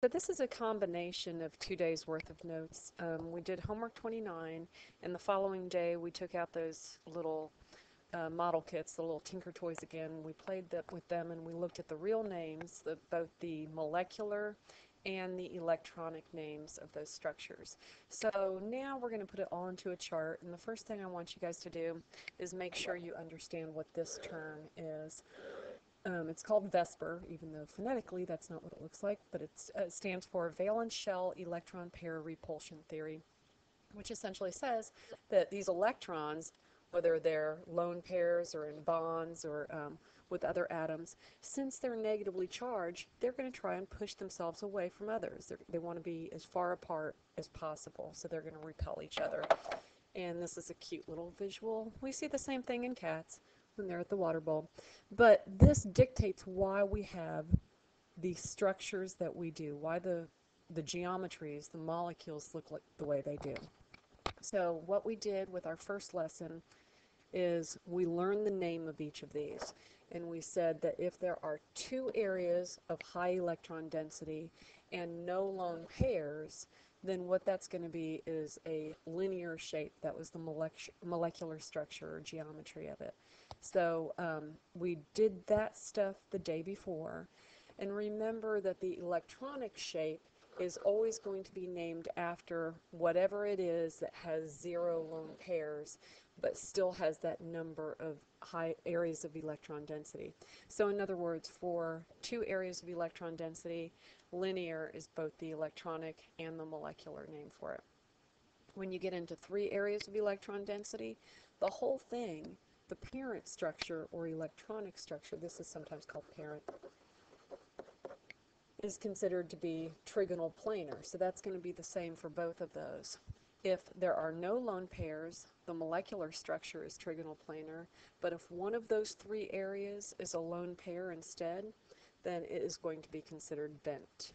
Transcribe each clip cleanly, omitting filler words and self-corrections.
So this is a combination of 2 days worth of notes. We did homework 29, and the following day we took out those little model kits, the little Tinker Toys again. We played with them and we looked at the real names, both the molecular and the electronic names of those structures. So now we're going to put it all into a chart, and the first thing I want you guys to do is make sure you understand what this term is. It's called VSEPR, even though phonetically that's not what it looks like, but it stands for Valence Shell Electron Pair Repulsion Theory, which essentially says that these electrons, whether they're lone pairs or in bonds or with other atoms, since they're negatively charged, they're going to try and push themselves away from others. They want to be as far apart as possible, so they're going to repel each other. And this is a cute little visual. We see the same thing in cats when they're at the water bowl. But this dictates why we have the structures that we do, why the geometries, the molecules look like the way they do. So what we did with our first lesson is we learned the name of each of these, and we said that if there are two areas of high electron density and no lone pairs, then what that's going to be is a linear shape. That was the molecular structure or geometry of it. So we did that stuff the day before, and remember that the electronic shape is always going to be named after whatever it is that has 0 lone pairs but still has that number of high areas of electron density. So in other words, for 2 areas of electron density, linear is both the electronic and the molecular name for it. When you get into 3 areas of electron density, the whole thing, the parent structure or electronic structure, this is sometimes called parent, is considered to be trigonal planar. So that's going to be the same for both of those. If there are no lone pairs, the molecular structure is trigonal planar, but if one of those 3 areas is a lone pair instead, then it is going to be considered bent.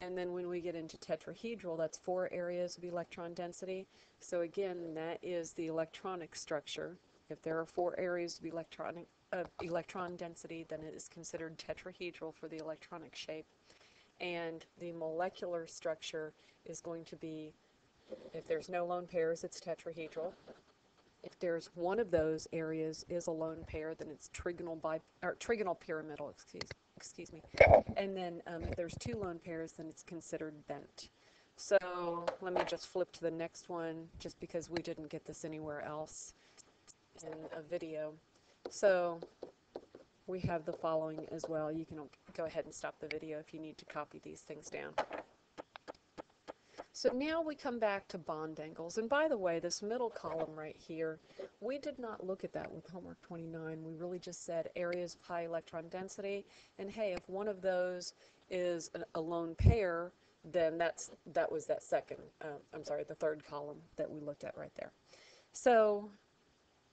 And then when we get into tetrahedral, that's 4 areas of electron density. So again, that is the electronic structure. If there are 4 areas of electron density, then it is considered tetrahedral for the electronic shape. And the molecular structure is going to be, if there's no lone pairs, it's tetrahedral. If there's one of those areas is a lone pair, then it's trigonal pyramidal, excuse me. And then if there's 2 lone pairs, then it's considered bent. So let me just flip to the next one, just because we didn't get this anywhere else in a video. So we have the following as well. You can go ahead and stop the video if you need to copy these things down. So now we come back to bond angles. And by the way, this middle column right here, we did not look at that with homework 29. We really just said areas of high electron density. And hey, if one of those is a lone pair, then that was that the third column that we looked at right there. So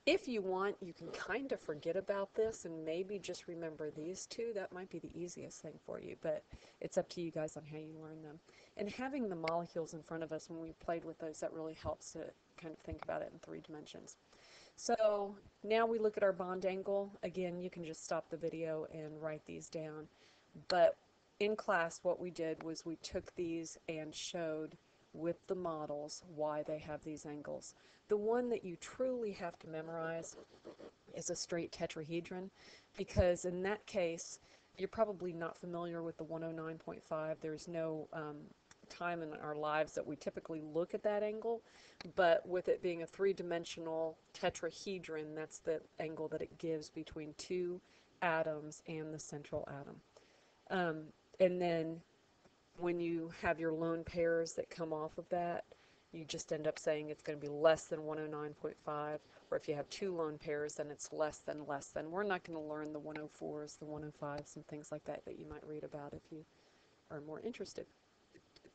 if you want, you can kind of forget about this and maybe just remember these two. That might be the easiest thing for you, but it's up to you guys on how you learn them. And having the molecules in front of us when we played with those, that really helps to kind of think about it in 3 dimensions. So now we look at our bond angle. Again, you can just stop the video and write these down. But in class, what we did was we took these and showed with the models why they have these angles. The one that you truly have to memorize is a straight tetrahedron, because in that case, you're probably not familiar with the 109.5. There's no time in our lives that we typically look at that angle, but with it being a 3-dimensional tetrahedron, that's the angle that it gives between 2 atoms and the central atom. And then when you have your lone pairs that come off of that, you just end up saying it's going to be less than 109.5, or if you have 2 lone pairs, then it's less than. We're not going to learn the 104s, the 105s, and things like that you might read about if you are more interested.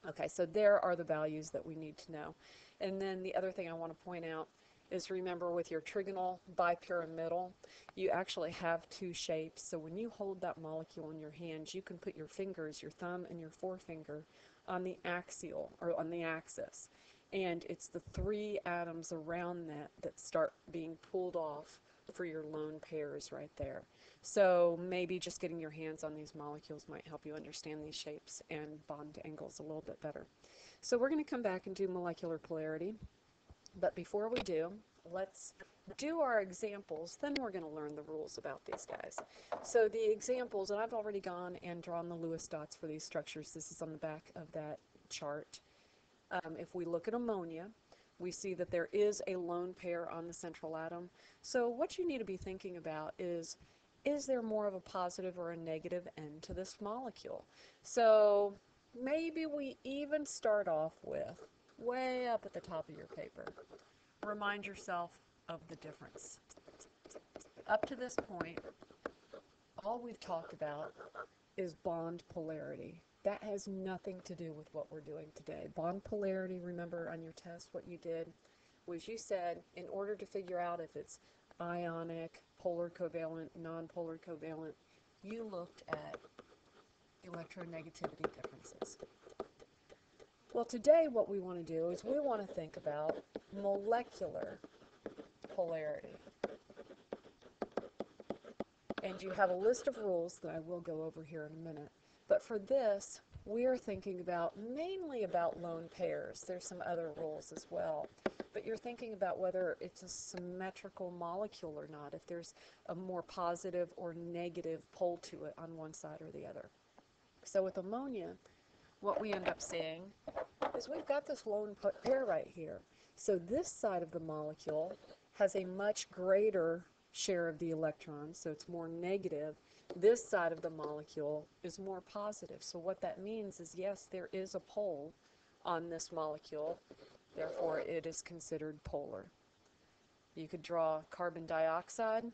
Okay, so there are the values that we need to know. And then the other thing I want to point out is, remember, with your trigonal bipyramidal, you actually have 2 shapes. So when you hold that molecule in your hands, you can put your fingers, your thumb and your forefinger, on the axial, or on the axis. And it's the 3 atoms around that start being pulled off for your lone pairs right there. So maybe just getting your hands on these molecules might help you understand these shapes and bond angles a little bit better. So we're going to come back and do molecular polarity. But before we do, let's do our examples, then we're going to learn the rules about these guys. So the examples, and I've already gone and drawn the Lewis dots for these structures. This is on the back of that chart. If we look at ammonia, we see that there is a lone pair on the central atom. So what you need to be thinking about is there more of a positive or a negative end to this molecule? So maybe we even start off with, way up at the top of your paper, remind yourself of the difference. Up to this point, all we've talked about is bond polarity. That has nothing to do with what we're doing today. Bond polarity, remember on your test what you did was you said in order to figure out if it's ionic, polar covalent, non-polar covalent, you looked at electronegativity differences. Well, today what we want to do is we want to think about molecular polarity. And you have a list of rules that I will go over here in a minute. But for this, we are thinking about mainly about lone pairs. There's some other rules as well. But you're thinking about whether it's a symmetrical molecule or not, if there's a more positive or negative pole to it on one side or the other. So with ammonia, what we end up seeing is we've got this lone pair right here. So this side of the molecule has a much greater share of the electrons, so it's more negative. This side of the molecule is more positive. So what that means is, yes, there is a pole on this molecule, therefore it is considered polar. You could draw carbon dioxide.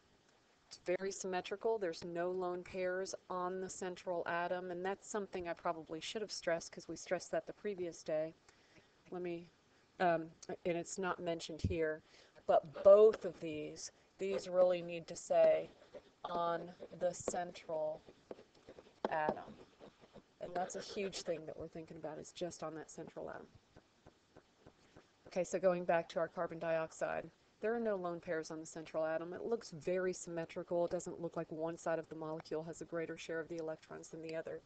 It's very symmetrical. There's no lone pairs on the central atom, and that's something I probably should have stressed because we stressed that the previous day. Let me, and it's not mentioned here, but both of these really need to say on the central atom. And that's a huge thing that we're thinking about, is just on that central atom. Okay, so going back to our carbon dioxide, there are no lone pairs on the central atom. It looks very symmetrical. It doesn't look like one side of the molecule has a greater share of the electrons than the other.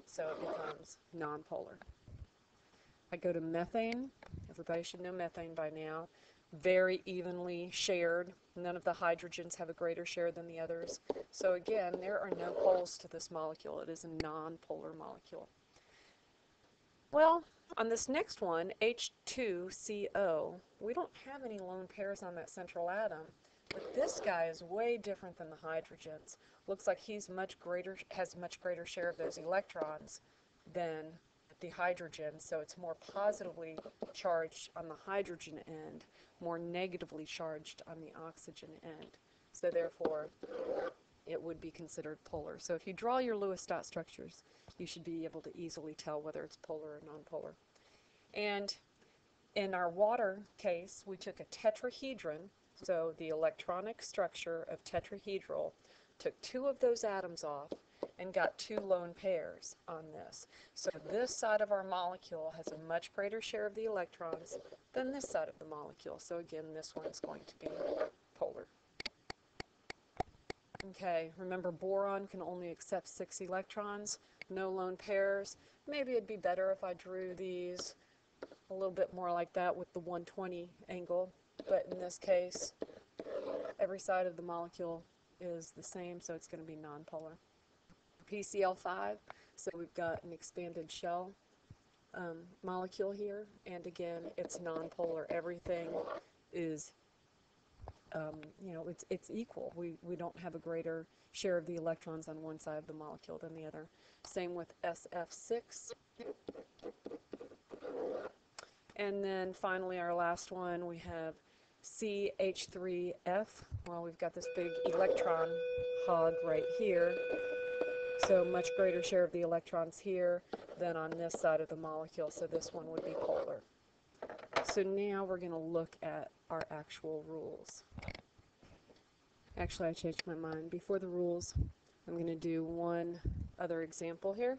So it becomes nonpolar. I go to methane. Everybody should know methane by now. Very evenly shared. None of the hydrogens have a greater share than the others. So again, there are no poles to this molecule. It is a nonpolar molecule. Well, on this next one, H2CO, we don't have any lone pairs on that central atom, but this guy is way different than the hydrogens. Looks like he's has much greater share of those electrons than the hydrogen, so it's more positively charged on the hydrogen end, more negatively charged on the oxygen end. So therefore, it would be considered polar. So if you draw your Lewis dot structures, you should be able to easily tell whether it's polar or nonpolar. And in our water case, we took a tetrahedron, so the electronic structure of tetrahedral, took two of those atoms off, and got two lone pairs on this. So this side of our molecule has a much greater share of the electrons than this side of the molecule. So again, this one's going to be polar. Okay, remember boron can only accept 6 electrons, no lone pairs. Maybe it'd be better if I drew these a little bit more like that with the 120 angle, but in this case, every side of the molecule is the same, so it's going to be nonpolar. PCl5, so we've got an expanded shell molecule here, and again, it's nonpolar. Everything is, it's equal. We don't have a greater share of the electrons on one side of the molecule than the other. Same with SF6. And then finally, our last one, we have CH3F. Well, we've got this big electron hog right here. So much greater share of the electrons here than on this side of the molecule, so this one would be polar. So now we're going to look at our actual rules. Actually, I changed my mind. Before the rules, I'm going to do one other example here.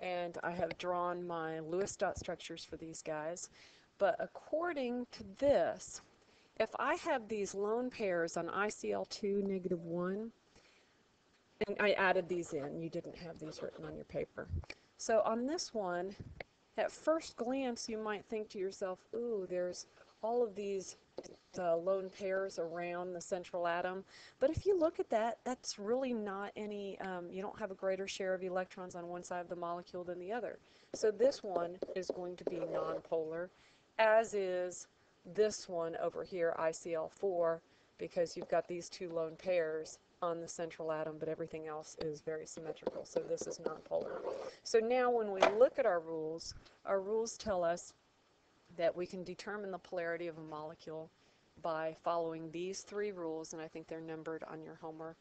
And I have drawn my Lewis dot structures for these guys. But according to this, If I have these lone pairs on ICl2 -1, and I added these in, you didn't have these written on your paper. So on this one, at first glance, you might think to yourself, ooh, there's all of these lone pairs around the central atom. But if you look at that, that's really not any, you don't have a greater share of electrons on one side of the molecule than the other. So this one is going to be nonpolar, as is this one over here, ICl4, because you've got these two lone pairs on the central atom, but everything else is very symmetrical. So this is nonpolar. So now when we look at our rules tell us that we can determine the polarity of a molecule by following these three rules, and I think they're numbered on your homework.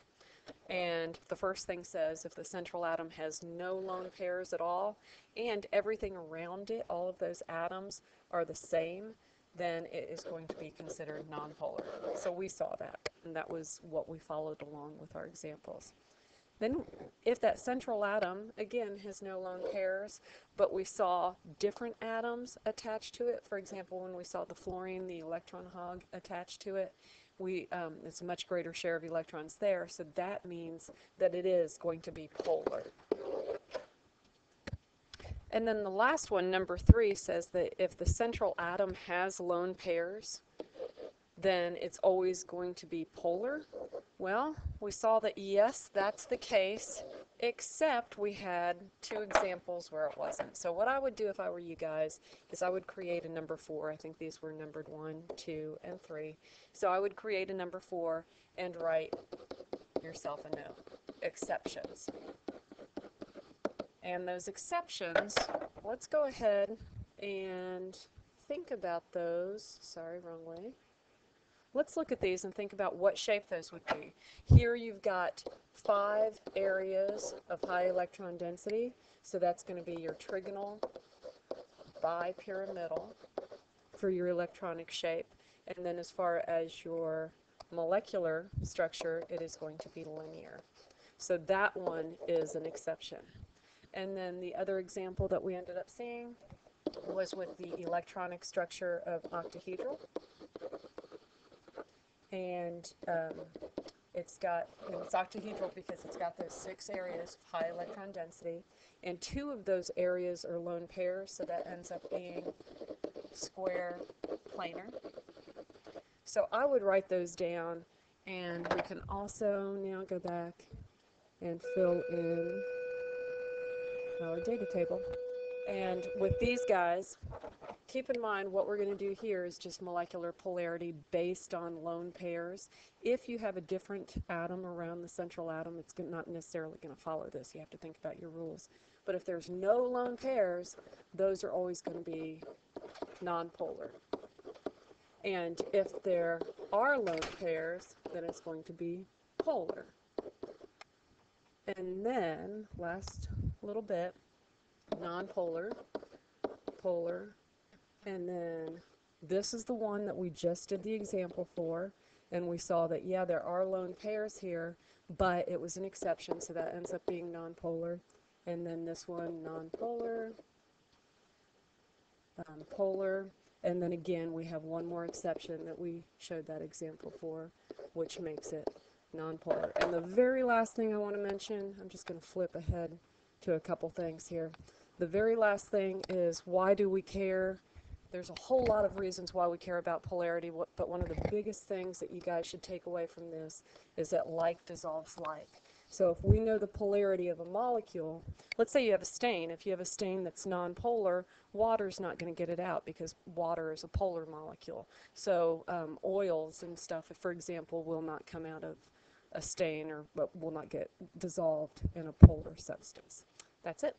And the first thing says if the central atom has no lone pairs at all and everything around it, all of those atoms are the same, then it is going to be considered nonpolar. So we saw that, and that was what we followed along with our examples. Then if that central atom, again, has no lone pairs, but we saw different atoms attached to it, for example, when we saw the fluorine, the electron hog attached to it, it's a much greater share of electrons there, so that means that it is going to be polar. And then the last one, number 3, says that if the central atom has lone pairs, then it's always going to be polar. Well, we saw that yes, that's the case, except we had 2 examples where it wasn't. So what I would do if I were you guys is I would create a number 4. I think these were numbered 1, 2, and 3. So I would create a number 4 and write yourself a note. Exceptions. And those exceptions, let's go ahead and think about those. Sorry, wrong way. Let's look at these and think about what shape those would be. Here you've got 5 areas of high electron density, so that's going to be your trigonal, bipyramidal for your electronic shape. And then as far as your molecular structure, it is going to be linear. So that one is an exception. And then the other example that we ended up seeing was with the electronic structure of octahedral. And it's octahedral because it's got those 6 areas of high electron density, and 2 of those areas are lone pairs, so that ends up being square planar. So I would write those down, and we can also now go back and fill in our data table. And with these guys, keep in mind what we're going to do here is just molecular polarity based on lone pairs. If you have a different atom around the central atom, it's not necessarily going to follow this. You have to think about your rules. But if there's no lone pairs, those are always going to be nonpolar. And if there are lone pairs, then it's going to be polar. And then, last little bit, nonpolar, polar, and then this is the one that we just did the example for, and we saw that, yeah, there are lone pairs here, but it was an exception, so that ends up being nonpolar. And then this one, nonpolar, polar, and then again, we have one more exception that we showed that example for, which makes it nonpolar. And the very last thing I want to mention, I'm just going to flip ahead to a couple things here. The very last thing is, why do we care? There's a whole lot of reasons why we care about polarity, but one of the biggest things that you guys should take away from this is that like dissolves like. So if we know the polarity of a molecule, let's say you have a stain. If you have a stain that's nonpolar, water's not going to get it out because water is a polar molecule. So oils and stuff, for example, will not come out of a stain or will not get dissolved in a polar substance. That's it.